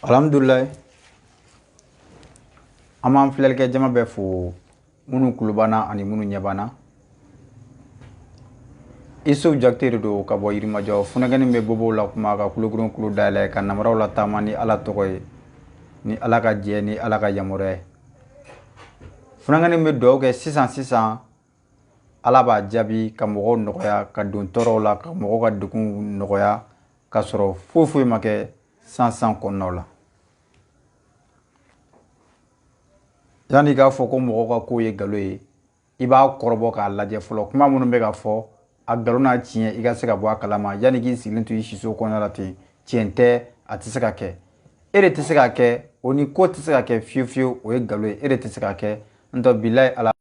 Alhamdulillah an b'an filɛlikɛ jama bɛɛ fo minnu kulobana ani minnu ɲɛbana. Isufu Jakite de don ka bɔ Yirimajɔ. Funakɛnin bɛ bɔbɔw la kuma ka kulokuron kulo dayɛlɛ ka namaraw la taama ni Ala tɔgɔ ye, ni Ala ka jɛ ni Ala ka yamaruya ye. Funakɛnin bɛ dugawu kɛ sisan Ala b'a jaabi ka mɔgɔw nɔgɔya, ka don tɔɔrɔw la, ka mɔgɔw ka degun nɔgɔya, ka sɔrɔ foyi ma kɛ san kɔnɔnaw la. Yani k'a fɔ ko mɔgɔw ka ko ye nkalon ye, i b'a kɔrɔbɔ k'a lajɛ fɔlɔ. Kuma minnu bɛ ka fɔ, a nkalon n'a tiɲɛ i ka se ka bɔ a kalama. Yani k'i sigilen to i siso kɔnɔna la ten, tiɲɛ tɛ, a tɛ se ka kɛ. E de tɛ se ka kɛ, o ni ko tɛ se ka kɛ fiyewu, o ye nkalon ye. E de tɛ se ka kɛ. N'o bilahi Ala,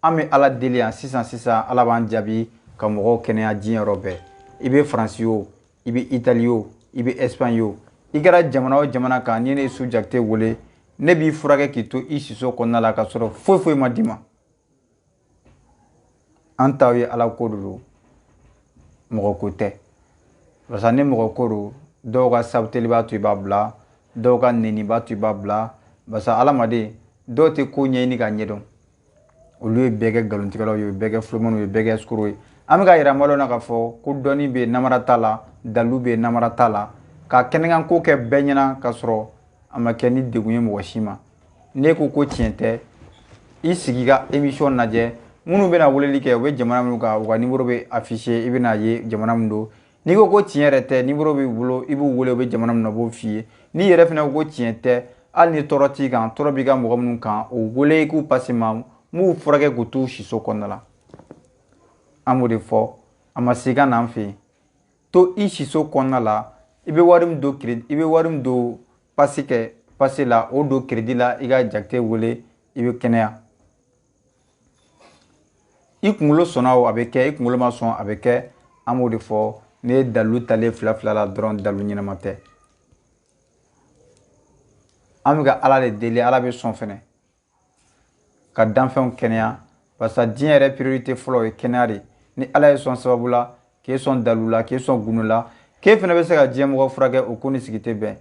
an bɛ Ala deli yan sisan Ala b'an jaabi ka mɔgɔw kɛnɛya diɲɛ yɔrɔ bɛɛ. I bɛ Faransi o, i bɛ Itali o, i bɛ Espagne o, i kɛra jamana o jamana kan, n'i ne Isufu Jakite wele, ne b'i furakɛ k'i to i siso kɔnɔna la ka sɔrɔ foyi ma d'i ma. An taw ye Ala ko de don, mɔgɔ ko tɛ. Parce que ni mɔgɔ ko don, dɔw ka sabuteli b'a to i b'a bila, dɔw ka nɛni b'a to i b'a bila. Parce que hadamaden dɔw tɛ ko ɲɛɲini ka ɲɛdɔn. Olu ye bɛɛ kɛ nkalontigɛlaw ye, bɛɛ kɛ fulomaniw ye, bɛɛ kɛ escrocs ye. An bɛ ka yira malo na k'a fɔ ko dɔnni bɛ yen namara t'a la, dalilu bɛ yen namara t'a la, ka kɛnɛkan ko kɛ bɛɛ ɲɛna ka sɔrɔ a ma kɛ ni degun ye mɔgɔ si ma. N'e ko tiɲɛ tɛ, i sigi ka émission lajɛ, minnu bɛna weleli kɛ u bɛ jamana minnu kan, u ka numéro bɛ affiché, i bɛna ye jamana min don. N'i ko tiɲɛ yɛrɛ tɛ, numéro b'i bolo, i b'u wele u bɛ jamana min na u b'o f'i ye. N'i yɛrɛ fana ko tiɲɛ tɛ, hali ni tɔɔrɔ t'i kan, tɔɔrɔ b'i ka mɔgɔ minnu kan, o wele i k'u passer ma, m'u furakɛ k'u to siso kɔnɔna la. An b'o de fɔ, a ma se ka n'an fɛ yen. To i siso kɔnɔna la, i bɛ wari min don i bɛ wari min don passer la, o don crédit la, i ka Jakite wele, i bɛ kɛnɛya. I kunkolo sɔnna o a bɛ kɛ, i kunkolo ma sɔn a bɛ kɛ. An b'o de fɔ, n'i ye dalilu talen fila la dɔrɔn dalilu ɲɛnama tɛ. An bɛ ka Ala de deli, Ala bɛ sɔn fɛnɛ ka danfɛnw kɛnɛya. Parce que diɲɛ yɛrɛ priorité fɔlɔ o ye kɛnɛya de. Ni Ala ye sɔn sababu la, k'e sɔn dalilu la, k'e sɔn gundo la, k'e fɛnɛ bɛ se ka diɲɛ mɔgɔ furakɛ, o ko ni sigi tɛ bɛn.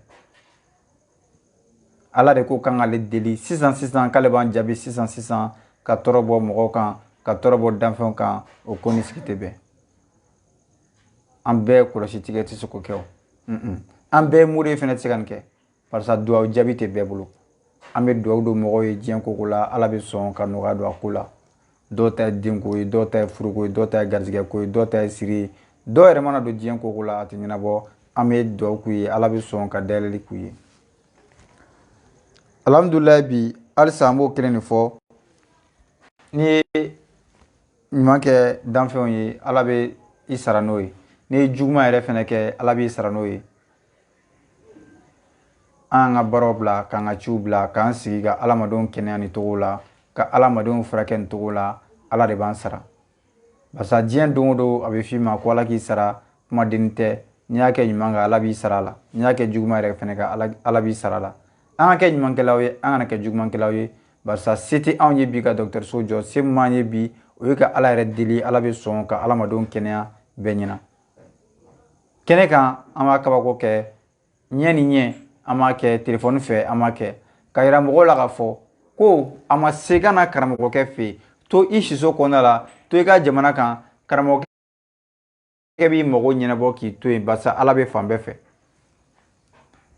Ala de ko kan k'ale deli sisan k'ale b'an jaabi sisan ka tɔɔrɔ bɔ mɔgɔw kan, ka tɔɔrɔ bɔ danfɛnw kan, o ko ni sigi tɛ bɛn. An bɛɛ kɔlɔsi tigɛ tɛ se k'o kɛ o. An bɛɛ mure fɛnɛ tɛ se ka nin kɛ. Parce que duwawu jaabi tɛ bɛɛ bolo. An bɛ duwawu don mɔgɔw ye diɲɛ koko la, Ala bɛ sɔn ka nɔgɔya don a ko la. Dɔw ta ye denko ye, dɔw ta ye furuko ye, dɔw ta ye garijɛgɛ ko ye, dɔw ta ye siri ye. Dɔw yɛrɛ mana don diɲɛ koko la a tɛ ɲɛnabɔ. An bɛ duwawu k'u ye, Ala bɛ sɔn ka dayɛlɛli k'u ye. Alhamdulillah bi halisa an b'o kelen de fɔ. N'i ye ɲuman kɛ danfɛnw ye, Ala bɛ i sara n'o ye. N'i ye juguman yɛrɛ fɛnɛ kɛ, Ala b'i sara n'o ye. An ka baaraw bila, k'an ka ciw bila, k'an sigi ka adamadenw kɛnɛya nin cogo la, ka adamadenw furakɛ nin cogo la, Ala de b'an sara. Parce que diɲɛ don o don a bɛ f'i ma ko Ala k'i sara, kumadenni tɛ. N'i y'a kɛ ɲuman kan, Ala b'i sara a la. N'i y'a kɛ juguman yɛrɛ fɛnɛ kan, Ala b'i sara a la. An ka kɛ ɲumankɛlaw ye, an kana kɛ jugumankɛlaw ye. Parce que se tɛ anw ye bi ka dɔgɔtɔrɔso jɔ, se min b'an ye bi, o ye ka Ala yɛrɛ deli, Ala bɛ sɔn ka adamadenw kɛnɛya bɛɛ ɲɛna. Kɛnɛ kan an b'a kabako kɛ, ɲɛ ni ɲɛ an b'a kɛ, téléphone fɛ an b'a kɛ, ka yira mɔgɔw la k'a fɔ ko a ma se ka na karamɔgɔkɛ fɛ yen, to i siso kɔnɔna la, to i ka jamana kan, karamɔgɔkɛ b'i mago ɲɛnabɔ k'i to yen. Parce que Ala bɛ fan bɛɛ fɛ.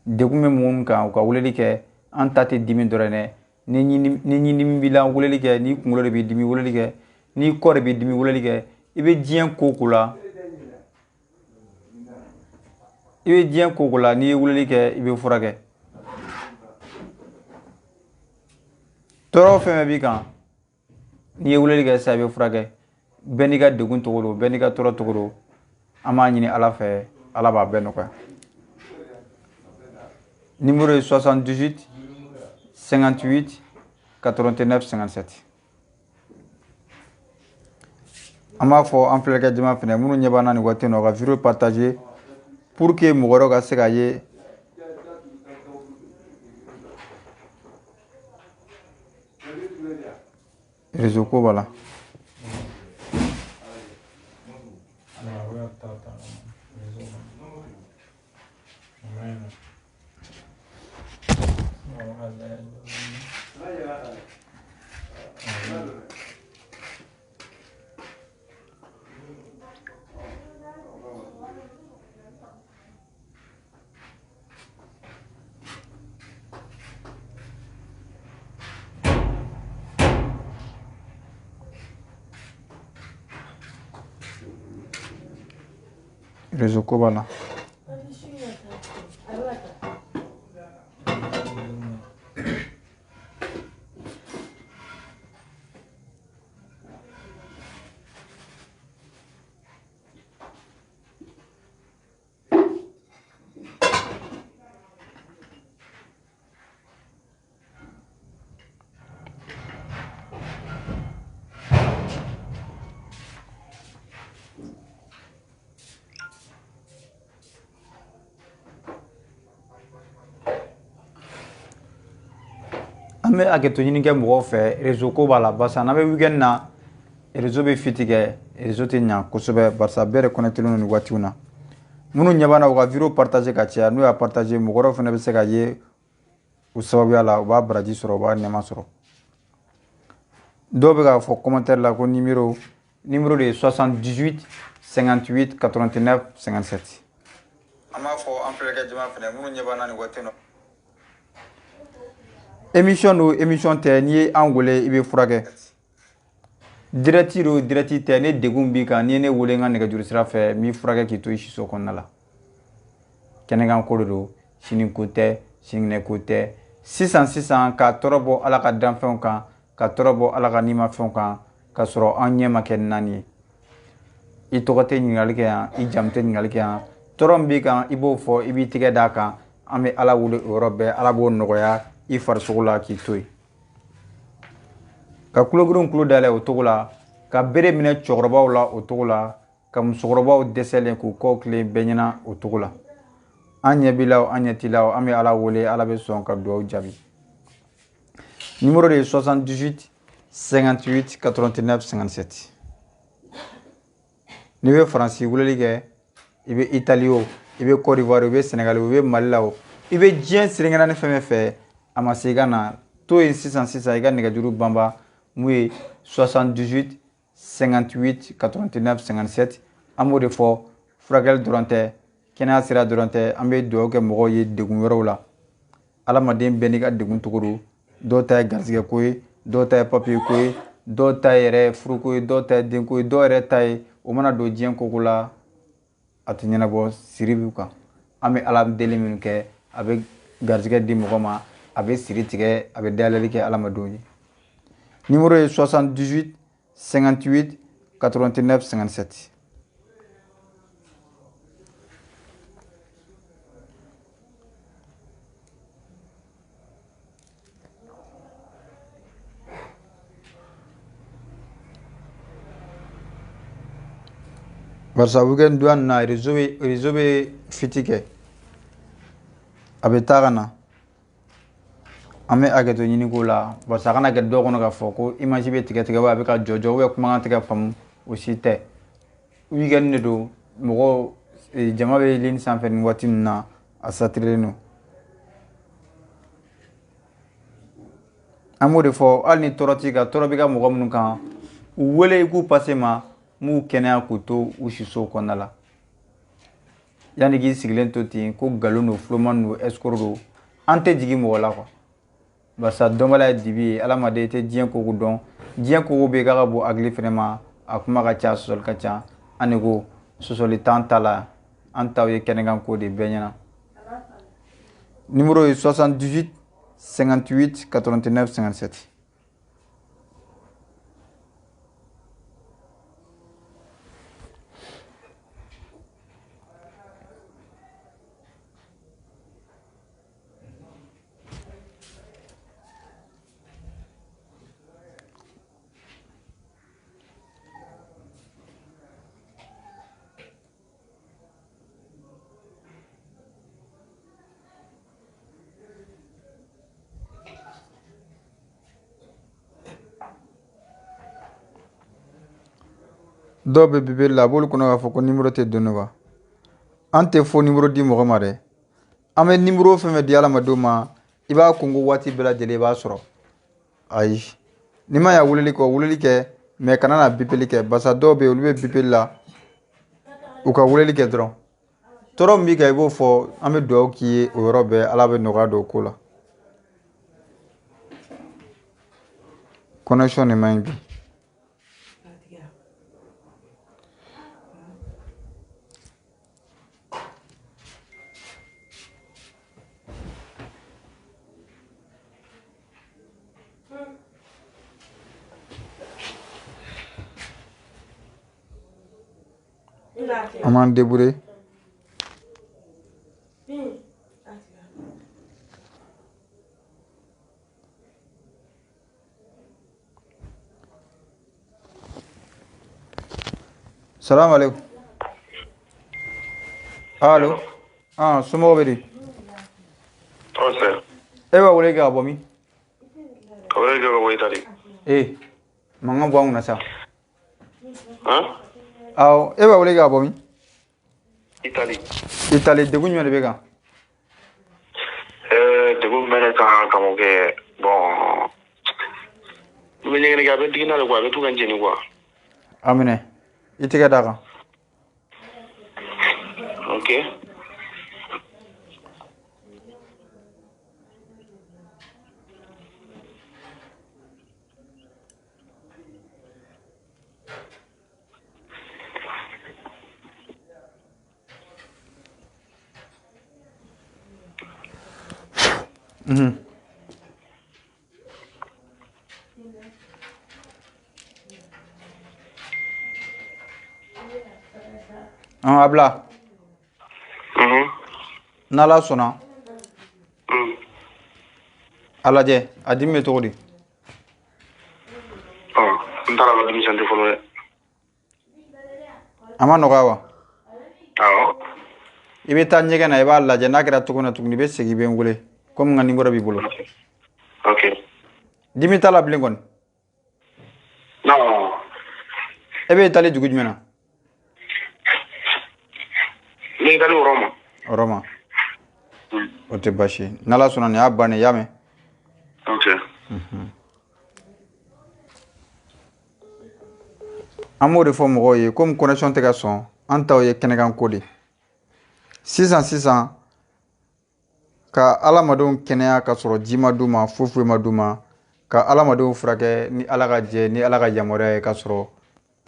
Degun bɛ mɔgɔ min kan u ka weleli kɛ, an ta tɛ dimi dɔrɔn dɛ. Ni ɲindimi b'i la weleli kɛ, ni kunkolo de b'i dimi weleli kɛ, ni kɔ de b'i dimi weleli kɛ, i bɛ diɲɛ ko o ko la. I bɛ diɲɛ ko o ko la n'i ye weleli kɛ, i bɛ furakɛ. Tɔɔrɔ fɛn fɛn b'i kan, n'i ye weleli kɛ sisan i bɛ furakɛ. Bɛɛ n'i ka degun cogo don, bɛɛ n'i ka tɔɔrɔ cogo don. An b'a ɲini Ala fɛ, Ala b'a bɛɛ nɔgɔya. Numéro ye 78 58 89 57. An b'a fɔ an filɛkɛ jama fɛnɛ minnu ɲɛ b'an na nin waati in na u ka vidéo partager pour que mɔgɔ wɛrɛw ka se k'a ye. Réseau ko b'a la. réseau ko b'a la. An bɛ hakɛto ɲini kɛ mɔgɔw fɛ réseau ko b'a la barisa n'an bɛ weekend na réseau bɛ fit kɛ réseau tɛ ɲa kosɛbɛ barisa bɛɛ de connecté len nin waatiw na minnu ɲɛ b'an na u ka vidéo partager ka caya n'u y'a partager mɔgɔ wɛrɛw fana bɛ se ka ye o sababuya la u b'a baraji sɔrɔ u b'a nɛɛma sɔrɔ dɔw bɛ k'a fɔ commentaire la ko numéro de ye 78 58 89 57 an b'a fɔ an filɛkɛ jama fana minnu ɲɛ b'an na nin waati na émission do émission tɛ n'i ye an wele i bɛ furakɛ direct do direct tɛ ne degun b'i kan n'i ye ne wele n ka nɛgɛjuru sira fɛ n b'i furakɛ k'i to i siso kɔnɔna la kɛnɛkan ko de do sini ko tɛ sinikɛnɛ ko tɛ sisan ka tɔɔrɔ bɔ ala ka danfɛnw kan ka tɔɔrɔ bɔ ala ka nimafɛnw kan ka sɔrɔ an ɲɛ ma kɛ naani ye i tɔgɔ tɛ ɲininkali kɛ yan i jamu tɛ ɲininkali kɛ yan tɔɔrɔ min b'i kan i b'o fɔ i b'i tigɛ d'a kan an bɛ ala wele o yɔrɔ bɛɛ ala b'o nɔgɔya i farisogo la k'i to yen ka kulogirinw kulo dayɛlɛ o cogo la ka bere minɛ cɛkɔrɔbaw la o cogo la ka musokɔrɔbaw dɛsɛlen k'u kɔ tilen bɛɛ ɲɛna o cogo la an ɲɛ b'i la o an ɲɛ t'i la o an bɛ ala wele ala bɛ sɔn ka dugawu jaabi numéro de ye 78 58 89 57 n'i bɛ faransi weleli kɛ i bɛ itali o i bɛ Côte d'Ivoire o i bɛ Sénégal o i bɛ Mali la o i bɛ diɲɛ sirengɛrɛnni fɛn fɛ a ma se i ka na to yen sisan i ka nɛgɛjuru banba mun ye 78 58 89 57 an b'o de fɔ furakɛli dɔrɔn tɛ kɛnɛya sira dɔrɔn tɛ an bɛ dugawu kɛ mɔgɔw ye degun wɛrɛw la adamaden bɛɛ n'i ka degun cogo do dɔw ta ye garisɛgɛ ko ye dɔw ta ye papiye ko ye dɔw ta ye yɛrɛ furuko ye dɔw ta ye denko ye dɔw yɛrɛ ta ye o mana don diɲɛ koko la a tɛ ɲɛnabɔ siri b'u kan an bɛ ala deli minnu kɛ a bɛ garisɛgɛ di mɔgɔ ma a bɛ siri tigɛ a bɛ dayɛlɛli kɛ adamadenw ye numéro ye 78 58 89 57 barisa weekend donya nin na réseau bɛ fiti kɛ a bɛ taa ka na an bɛ hakɛto ɲini k'o la barisa a kana kɛ dɔw kɔnɔ k'a fɔ ko image bɛ tigɛ wa a bɛ ka jɔ kumakan tɛ ka faamu o si tɛ weekend de do mɔgɔw jama bɛ ligne sanfɛ nin waati ninnu na a satirilen do an b'o de fɔ hali ni tɔɔrɔ t'i kan tɔɔrɔ b'i ka mɔgɔ minnu kan u wele i k'u passe ma m'u kɛnɛya k'u to u siso kɔnɔna la yanni k'i sigilen to ten ko nkalon do fuloma do escroc do an tɛ jigin mɔgɔ la quoi barisa dɔnbaliya ye dibi ye adamaden i tɛ diɲɛ koko dɔn diɲɛ koko bɛ yen k'a ka bon hakili fana ma a kuma ka ca sɔsɔli ka ca an de ko sɔsɔli t'an ta la an taw ye kɛnɛkan ko de bɛɛ ɲɛna numéro ye 78 58 89 57 dɔw bɛ bibeli la a b'olu kɔnɔ k'a fɔ ko numéro tɛ don ne wa an tɛ fo numéro di mɔgɔ ma dɛ an bɛ numéro fɛn fɛn di hadamadenw ma i b'a kungo waati bɛɛ lajɛlen i b'a sɔrɔ ayi ni ma ya wulili kɛ mais kana na bipeli kɛ basa dɔw bɛ olu bɛ bipeli la u ka wulili kɛ dɔrɔn tɔɔrɔ min b'i kan i b'o fɔ an bɛ dugawu k'i ye o yɔrɔ bɛɛ ala bɛ nɔgɔya don o ko la connexion de man ɲi bi an m'an débrouiller salam alaikum allo somɔgɔw bɛ di e b'a wele kɛ ka bɔ min ka wele kɛ ka bɔ Itali mankan bɔ an kunna sa awɔ e b'a wele kɛ ka bɔ min Itali degun jumɛn de bɛ kan degun bɛ ne kan ka mun kɛ bon n bɛ ɲɛgɛnɛ kɛ a bɛ digi na de quoi a bɛ to ka n jeni quoi a minɛ i tɛgɛ d'a kan ok Habla. N'Ala sɔnna a lajɛ a dimi bɛ cogo di n taara ka denmisɛn tɛ fɔlɔ dɛ a ma nɔgɔya wa awɔ i bɛ taa ɲɛgɛn na i b'a lajɛ n'a kɛra cogo na tuguni i bɛ segin i bɛ n wele komi n ka numéro b'i bolo ok dimi t'a la bilen kɔni non e bɛ Itali dugu jumɛn na n bɛ Itali Roma o tɛ baasi ye n'Ala sɔnna nin y'a bannen y'a mɛn ok an b'o de fɔ mɔgɔw ye komi connexion tɛ ka sɔn an taw ye kɛnɛkan ko de sisan ka adamadenw kɛnɛya ka sɔrɔ ji ma d'u ma foyi ma d'u ma ka adamadenw furakɛ ni Ala ka jɛ ni Ala ka yamaruya ye ka sɔrɔ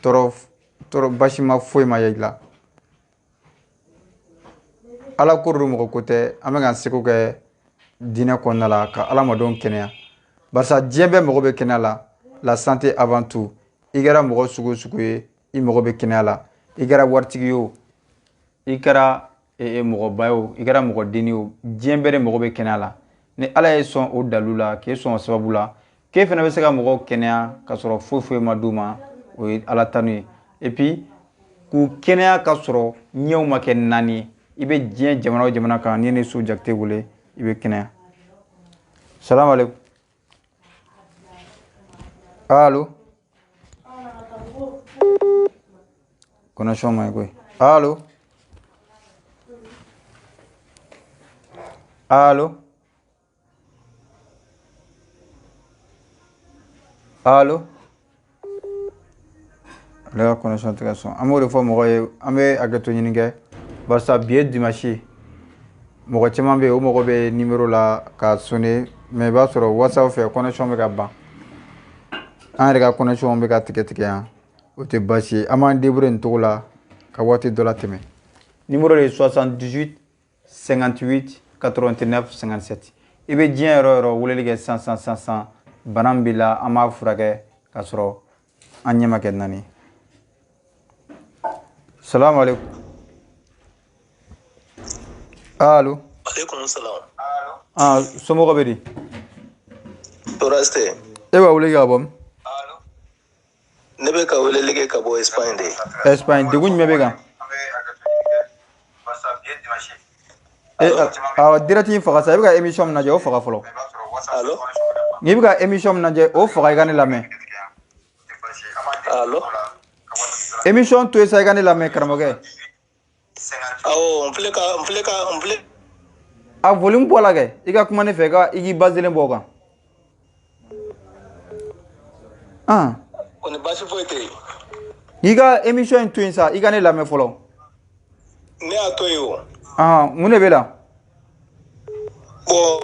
tɔɔrɔ basi ma foyi ma ye i la Ala ko don mɔgɔ ko tɛ an bɛ k'an seko kɛ diinɛ kɔnɔna la ka adamadenw kɛnɛya barisa diɲɛ bɛɛ mago bɛ kɛnɛya la santé avant tout i kɛra mɔgɔ sugu o sugu ye i mago bɛ kɛnɛya la i kɛra waritigi ye o i kɛra mɔgɔba ye o i kɛra mɔgɔ denni ye o diɲɛ bɛɛ de mago bɛ kɛnɛya la ni Ala ye sɔn o dalilu la k'e sɔn o sababu la k'e fana bɛ se ka mɔgɔw kɛnɛya ka sɔrɔ foyi ma d'u ma o ye Ala tanu ye et puis k'u kɛnɛya ka sɔrɔ ɲɛw ma kɛ naani ye i bɛ diɲɛ jamana o jamana kan n'i ye ne Su Jakite wele i bɛ kɛnɛya salam alaikum allo connexion man ɲi koyi allo allo allo ale ka connexion tɛ ka sɔn an b'o de fɔ mɔgɔw ye an bɛ hakɛto ɲini kɛ barisa bi ye dimanche ye mɔgɔ caman bɛ yen o mago bɛ numéro la ka sonner mais i b'a sɔrɔ whatsapp fɛ connexion bɛ ka ban an yɛrɛ ka connexion bɛ ka tigɛ yan o tɛ baasi ye an b'an débrouiller nin cogo la ka waati dɔ la tɛmɛ numéro de ye 78 58 89 57 i bɛ diɲɛ yɔrɔ o yɔrɔ weleli kɛ sisan bana min b'i la an b'a furakɛ ka sɔrɔ an ɲɛ ma kɛ naani salam alaikum allo alaikum salam somɔgɔ bɛ di tɔɔrɔ tɛ e b'a wele ka bɔ min ne bɛ ka weleli kɛ ka bɔ Espagne de Espagne degun jumɛn bɛ kan direct in faga sa i bɛ ka émission min lajɛ o faga fɔlɔ allo n'i bɛ ka émission min lajɛ o faga i ka ne lamɛn allo émission to yen sa i ka ne lamɛn karamɔgɔkɛ awɔ n filɛ a volume bɔ la kɛ i ka kuma ne fɛ i k'i baselen bɔ o kan o ni baasi foyi tɛ yen i ka émission in to yen sa i ka ne lamɛn fɔlɔ ne y'a to yen o mun de bɛ la bon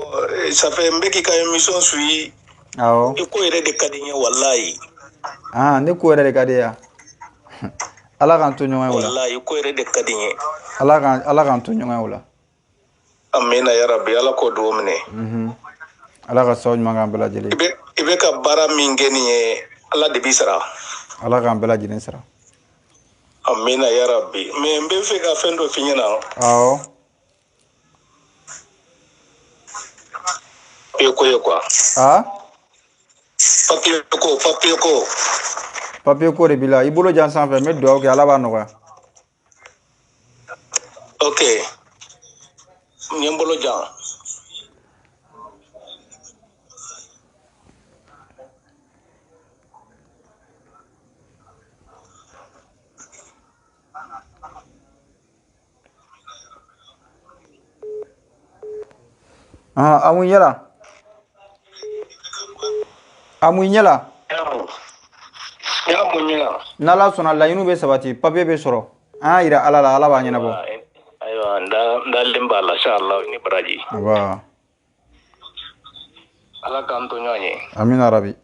ça fait n bɛ k'i ka émission suivi awɔ i ko yɛrɛ de ka di n ye walayi ne ko yɛrɛ de ka di ya ala k'an to ɲɔgɔn ye o la walayi ko yɛrɛ de ka di n ye ala k'an to ɲɔgɔn ye o la amina yarabi ala k'o dugawu minɛ ala ka sababu ɲuman k'an bɛɛ lajɛlen i bɛ ka baara min kɛ nin ye ala de b'i sara ala k'an bɛɛ lajɛlen sara amina yarabi mais n bɛ fɛ ka fɛn dɔ f'i ɲɛna awɔ ko ye quoi papier ko de b'i la i bolo jan sanfɛ n bɛ dugawu kɛ ala b'a nɔgɔya ok n ye n bolo jan a mun yɛla n'ala sɔnna laɲiniw bɛ sabati papier bɛ sɔrɔ an y'a yira ala la ala b'a ɲɛnabɔ ayiwa n dalen b'a la inshallah ni baraji aba ala k'an to ɲɔgɔn ye amina rabi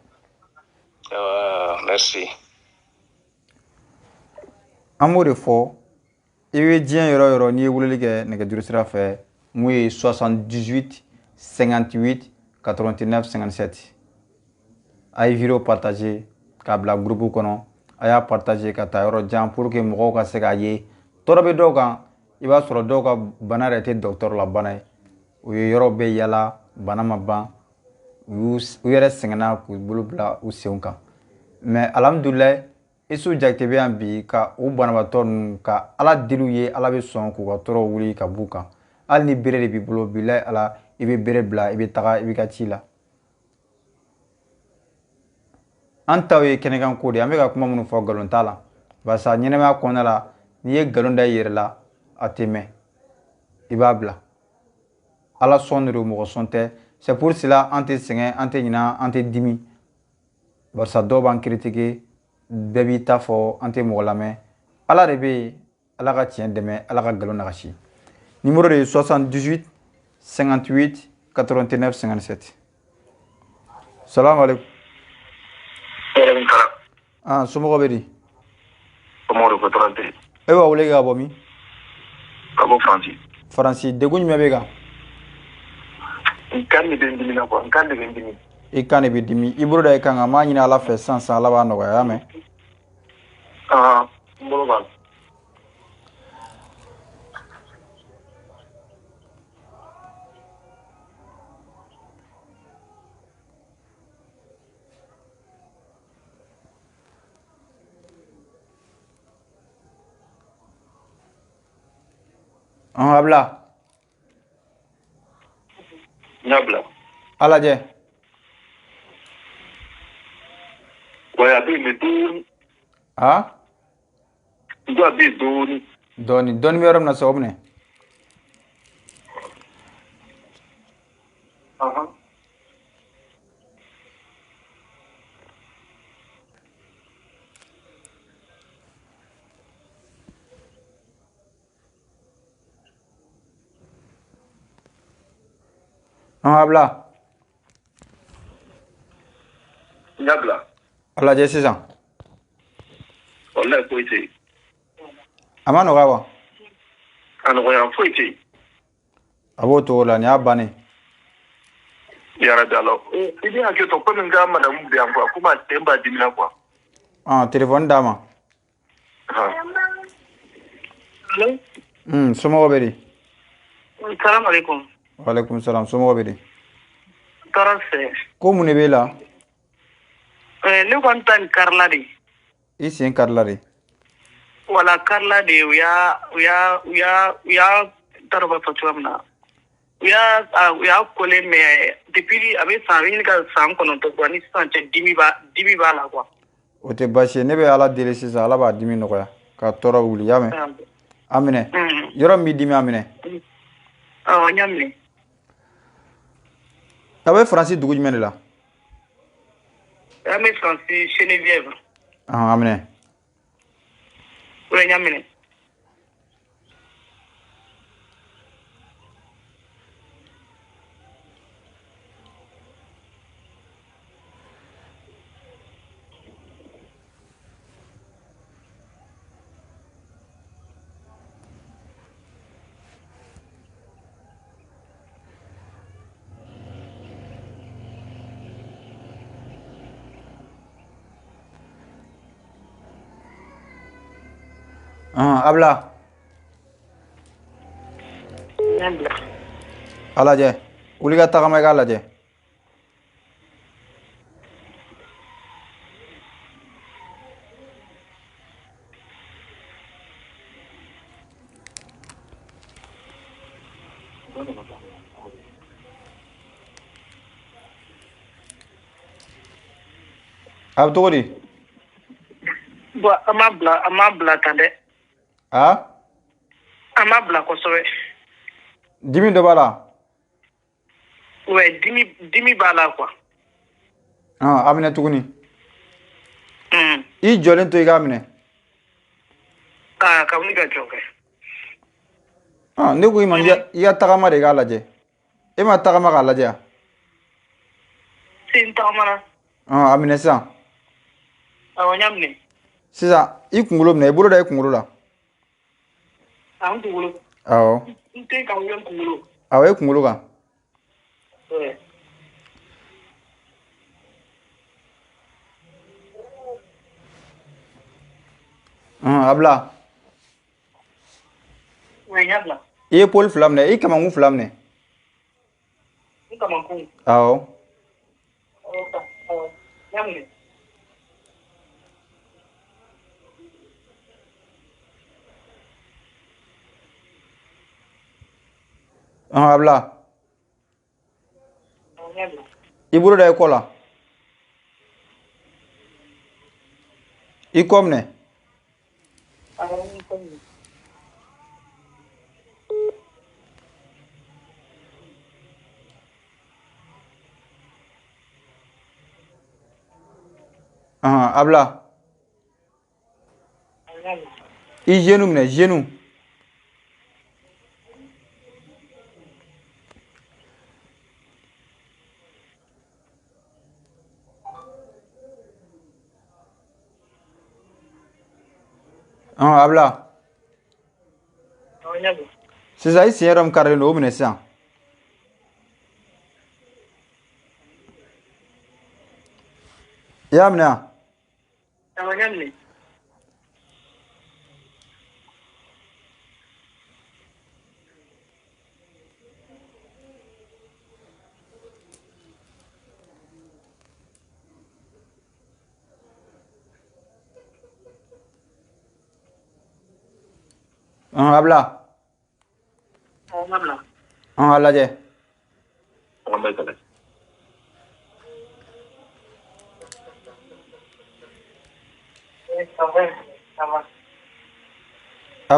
merci an b'o de fɔ i bɛ diɲɛ yɔrɔ yɔrɔ n'i ye weleli kɛ nɛgɛjuru sira fɛ mun ye 78 58 89 57 a ye vidéo partager k'a bila groupe kɔnɔ a y'a partager ka taa yɔrɔ jan pour que mɔgɔw ka se k'a ye tɔɔrɔ bɛ dɔw kan i b'a sɔrɔ dɔw ka bana yɛrɛ tɛ docteur la bana ye u ye yɔrɔ bɛɛ yala bana ma ban u yɛrɛ sɛgɛnna k'u bolo bila u senw kan mais alhamdulilayi Isu Jakite bɛ yan bi ka o banabaatɔ ninnu ka ala deliw ye ala bɛ sɔn k'u ka tɔɔrɔ wuli ka b'u kan hali ni bere de b'i bolo bilahi ala i bɛ bere bila i bɛ taga i bɛ ka ci la an taw ye kɛnɛkan ko de an bɛ ka kuma minnu fɔ nkalon t'a la barisa ɲɛnɛmaya kɔnɔna la n'i ye nkalon da i yɛrɛ la a tɛ mɛn i b'a bila ala sɔn de don mɔgɔ sɔn tɛ c'est pour cela an tɛ sɛgɛn an tɛ ɲinɛ an tɛ dimi barisa dɔw b'an critiquer bɛɛ b'i ta fɔ an tɛ mɔgɔ lamɛn ala de bɛ yen ala ka tiɲɛ dɛmɛ ala ka nkalon nagasi numéro de ye 78 58 89 57 salamu aleykum somɔgɔ bɛ di e b'a wele ka bɔ min ka bɔ Faransi Faransi degun jumɛn bɛ kan n kan de bɛ n dimi na quoi n kan de bɛ n dimi i kan de bɛ dimi i bolo da i kan kan n b'a ɲini ala fɛ sisan ala b'a nɔgɔya y'a mɛn n bolo b'a la a bila n y'a bila a lajɛ wa a bɛ yen mais dɔɔni n ko a bɛ yen dɔɔni dɔɔni bɛ yɔrɔ min na sa o minɛ a bila n y'a bila a lajɛ sisan wallahi foyi tɛ yen a ma nɔgɔya wa a nɔgɔya foyi tɛ yen a b'o cogo la nin y'a bannen yarabi ala i bɛ hakɛ to komi n ka madamu bɛ yan quoi komi a den b'a dimina quoi téléphone d'a ma somɔgɔw bɛ di Salam alaikum. Walaikum salam somɔgɔw bɛ di Tɔɔrɔ fɛ ko mun de b'e la ne kɔni ta nin karila de i sen karila de wala karila de u y'a t'a dɔn b'a fɔ cogoya min na u y'a kole mais depuis a bɛ san a bɛ ɲini ka san 9 quoi ni sisan cɛ dimi b'a la quoi o tɛ baasi ye ne bɛ ala deli sisan ala b'a dimi nɔgɔya ka tɔɔrɔ wuli y'a mɛn a minɛ yɔrɔ min b'i dimi a minɛ n y'a minɛ bɛ faransi dugu jumɛn de la an bɛ faransi Geneviève a minɛ o de y'a minɛ abla a lajɛ wuli ka tagama i k'a lajɛ a bɛ cogo di bon an m'a bila tan dɛ an m'a bila kosɛbɛ dimi dɔ b'a la ouais dimi b'a la quoi a minɛ tuguni i jɔlen to i k'a minɛ ka wuli ka jɔ kɛ ne ko i ma i ka tagama de k'a lajɛ e ma tagama k'a lajɛ si n tagamana a minɛ sisan awɔ n y'a minɛ sisan i kunkolo minɛ i bolo da i kunkolo la n kunkolo awɔ n tɛ ka wuli n kunkolo awɔ i kunkolo kan a bila ouais n y'a bila i ye pôle 2 minɛ i kamankun 2 minɛ n kamankun awɔ awɔ n y'a minɛ a bila i bolo da i kɔ la i kɔ minɛ a bila i genou minɛ genou a bila sisan i sen yɔrɔ min karilen don o minɛ sisan i y'a minɛ wa awɔ n y'a minɛ a bila a lajɛ a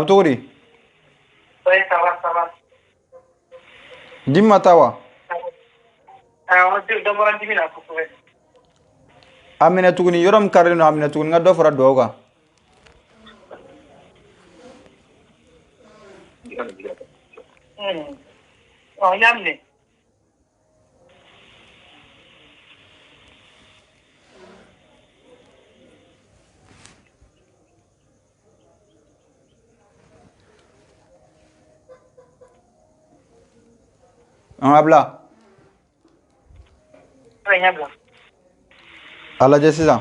bɛ cogo di dimi ma taa wa a minɛ tuguni yɔrɔ min karilen don a minɛ tuguni n ka dɔ fara duwawu kan n y'a minɛ a bila a lajɛ sisan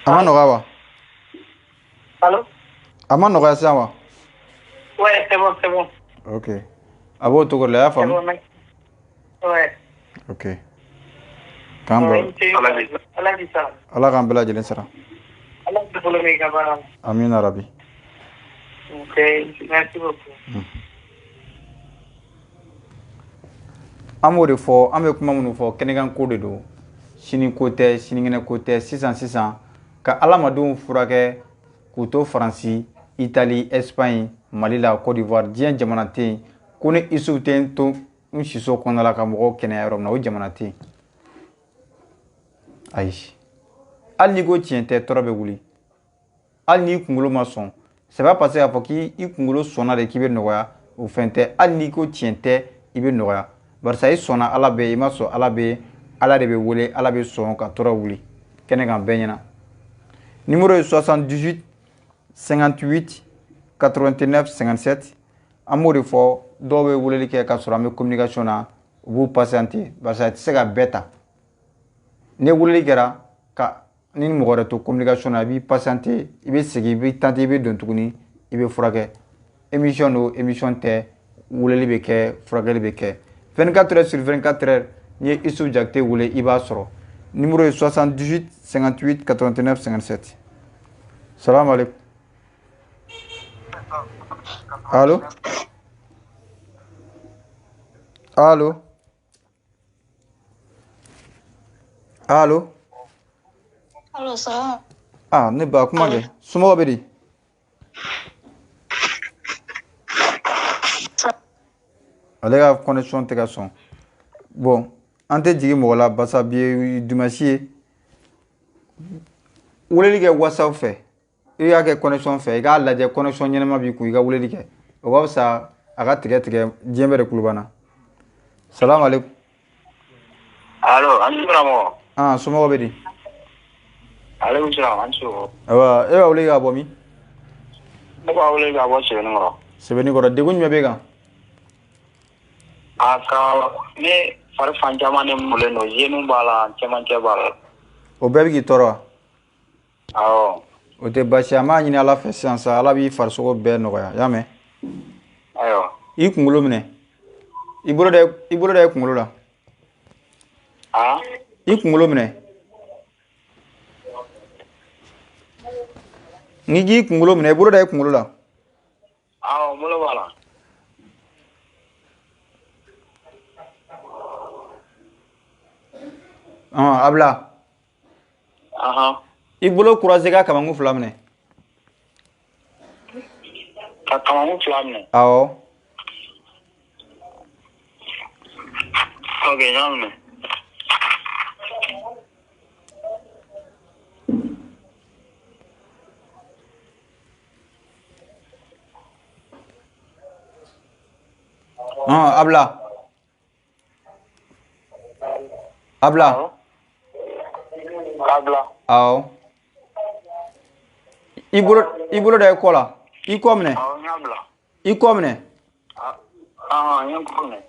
a ma nɔgɔya wa Allô? a ma nɔgɔya sisan wa Ouais, c'est bon. ok a b'o cogo de la i y'a faamu Ouais. ok k'an bɛɛ ala k'an bɛɛ lajɛlen sara amina rabi Ok, merci beaucoup. an b'o de fɔ an bɛ kuma minnu fɔ kɛnɛkan ko de don sini ko tɛ sinikɛnɛ ko tɛ sisan ka adamadenw furakɛ k'u to faransi itali espagne Mali la Côte d'Ivoire diɲɛ jamana tɛ yen ko ni Isufu tɛ n to n siso kɔnɔna la ka mɔgɔw kɛnɛya yɔrɔ min na o jamana tɛ yen ayi hali n'i ko tiɲɛ tɛ tɔɔrɔ bɛ wuli hali n'i kunkolo ma sɔn c'est pas parce que k'a fɔ k'i kunkolo sɔnna de k'i bɛ nɔgɔya o fɛn tɛ hali n'i ko tiɲɛ tɛ i bɛ nɔgɔya barisa i sɔnna Ala bɛ yen i ma sɔn Ala bɛ yen Ala de bɛ wele Ala bɛ sɔn ka tɔɔrɔ wuli kɛnɛ kan bɛɛ ɲɛna numéro ye 78 58 89 57 an b'o de fɔ dɔw bɛ weleli kɛ ka sɔrɔ an bɛ communication na u b'u patienter barisa a tɛ se ka bɛɛ ta ni weleli kɛra ka ni mɔgɔ wɛrɛ to communication na i b'i patienter i bɛ segin i bɛ tenter i bɛ don tuguni i bɛ furakɛ émission do émission tɛ weleli bɛ kɛ furakɛli bɛ kɛ 24 heures sur 24 heures n'i ye Isufu Jakite wele i b'a sɔrɔ numéro ye 78 58 89 57 salamu aleykum allo allo allo allo salam ah ne ba kuma kɛ somɔgɔw bɛ di ale ka connexion tɛ ka sɔn bon an tɛ jigin mɔgɔ la barisa bi ye dimanche ye weleli kɛ whatsapp fɛ i y'a kɛ connexion fɛ i k'a lajɛ connexion ɲɛnama b'i kun i ka weleli kɛ o ka fisa a ka tigɛ tigɛ diɲɛ bɛɛ de kulo banna salamu aleykum allo an karamɔgɔ ah somɔgɔw bɛ di aleykum salam an so ayiwa e b'a wele k'a bɔ min ne b'a wele k'a bɔ Sɛbɛnnikɔrɔ Sɛbɛnnikɔrɔ degun jumɛn b'e kan a ka ne fari fan caman ne mulen don genou b'a la cɛmancɛ b'a la o bɛɛ bɛ k'i tɔɔrɔ wa awɔ o tɛ baasi an b'a ɲini Ala fɛ sisan sa Ala b'i farisogo bɛɛ nɔgɔya y'a mɛn ayiwa i kunkolo minɛ i bolo da i kunkolo la i kunkolo minɛ n'i k'i kunkolo minɛ i bolo da i kunkolo la awɔ n bolo b'a la a bila i bolo croiser ka kamankun fila minɛ ka kamankun fila minɛ awɔ ok n y'a minɛ a bila a bila awɔ i bolo da i kɔ la i kɔ minɛ i kɔ minɛ n ye kɔ minɛ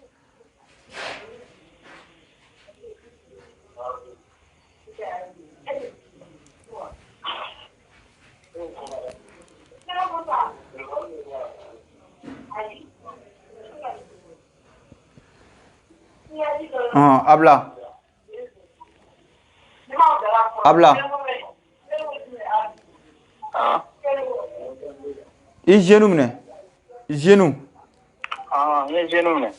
a bila a bila i genou minɛ genou n ye genou minɛ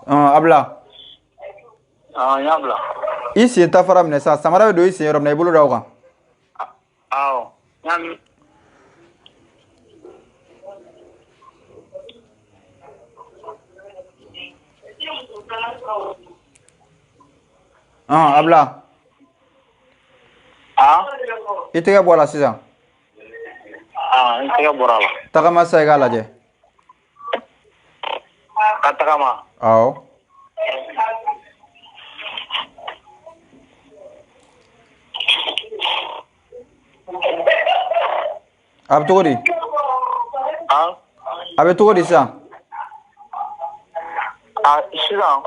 a bila n y'a bila i sen ta fara minɛ sa samara bɛ don i sen yɔrɔ min na i bolo da o kan awɔ n y'a minɛ a bila i tɛgɛ bɔ a la sisan n tɛgɛ bɔra a la tagama sa i k'a lajɛ ka tagama awɔ a bɛ cogo di a bɛ cogo di sisan sisan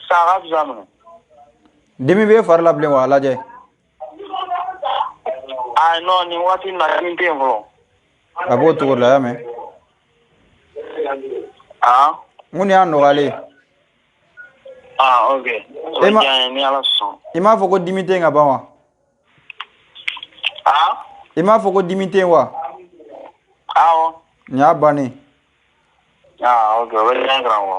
sa ka fisa minɛ dimi b'e fari la bilen wa a lajɛ non nin waati in na dimi tɛ yen fɔlɔ a b'o cogo de la y'a mɛn n ko nin y'a nɔgɔyalen ok o diya n ye ni Ala sɔn i m'a fɔ ko dimi tɛ yen ka ban wa i m'a fɔ ko dimi tɛ yen wa awɔ Ni y'a bannen. Ok, o bɛ ɲɛ karamɔgɔ.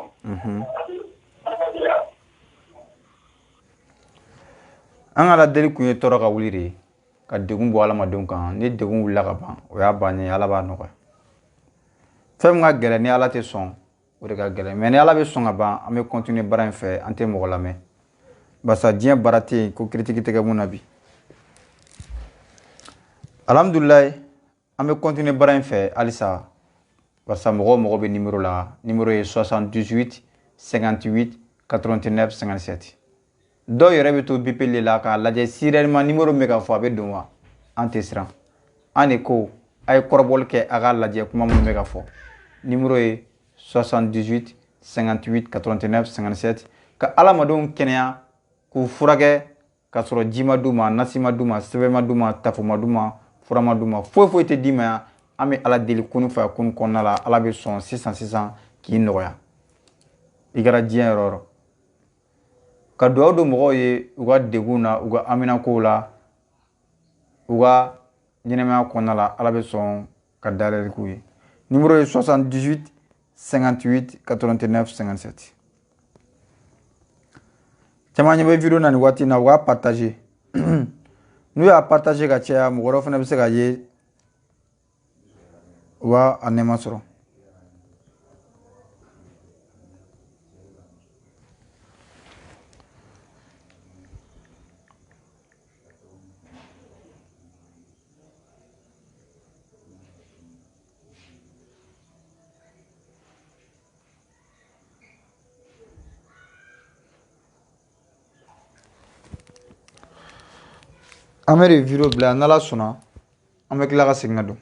An ka aladeli kun ye tɔɔrɔ ka wuli de ye ka degun bɔ adamadenw kan ni degun wulila ka ban o y'a bannen ye Ala b'a nɔgɔya. Fɛn min ka gɛlɛn ni Ala tɛ sɔn o de ka gɛlɛn mais ni Ala bɛ sɔn ka ban an bɛ continuer baara in fɛ an tɛ mɔgɔ lamɛn barisa diɲɛ baara tɛ yen ko critique tɛ kɛ mun na bi. Alhamdulilayi an bɛ continuer baara in fɛ halisa barisa mɔgɔ o mɔgɔ bɛ numéro la numéro ye 78 58 89 57. dɔw yɛrɛ bɛ to bipele la k'a lajɛ si réellement numéro min bɛ ka fɔ a bɛ don wa an tɛ siran an de ko a ye kɔrɔbɔli kɛ a k'a lajɛ kuma minnu bɛ ka fɔ numéro ye 78 58 89 57 ka adamadenw kɛnɛya k'u furakɛ ka sɔrɔ ji ma d'u ma nasi ma d'u ma sɛbɛn ma d'u ma tafo ma d'u ma fura ma d'u ma foyi foyi tɛ d'i ma yan an bɛ Ala deli kunu fɛ kunu kɔnɔna la Ala bɛ sɔn sisan k'i nɔgɔya i kɛra diɲɛ yɔrɔ o yɔrɔ ka dugawu don mɔgɔw ye u ka degun na u ka haminakow la u ka ɲɛnɛmaya kɔnɔna la Ala bɛ sɔn ka dayɛlɛli k'u ye numéro ye 78 58 89 57 caman ɲɛ bɛ video na nin waati in na u k'a partager n'u y'a partager ka caya mɔgɔ wɛrɛw fana bɛ se ka ye u b'a a nɛɛma sɔrɔ. An bɛ de video bila n'Ala sɔnna an bɛ tila ka segin ka don.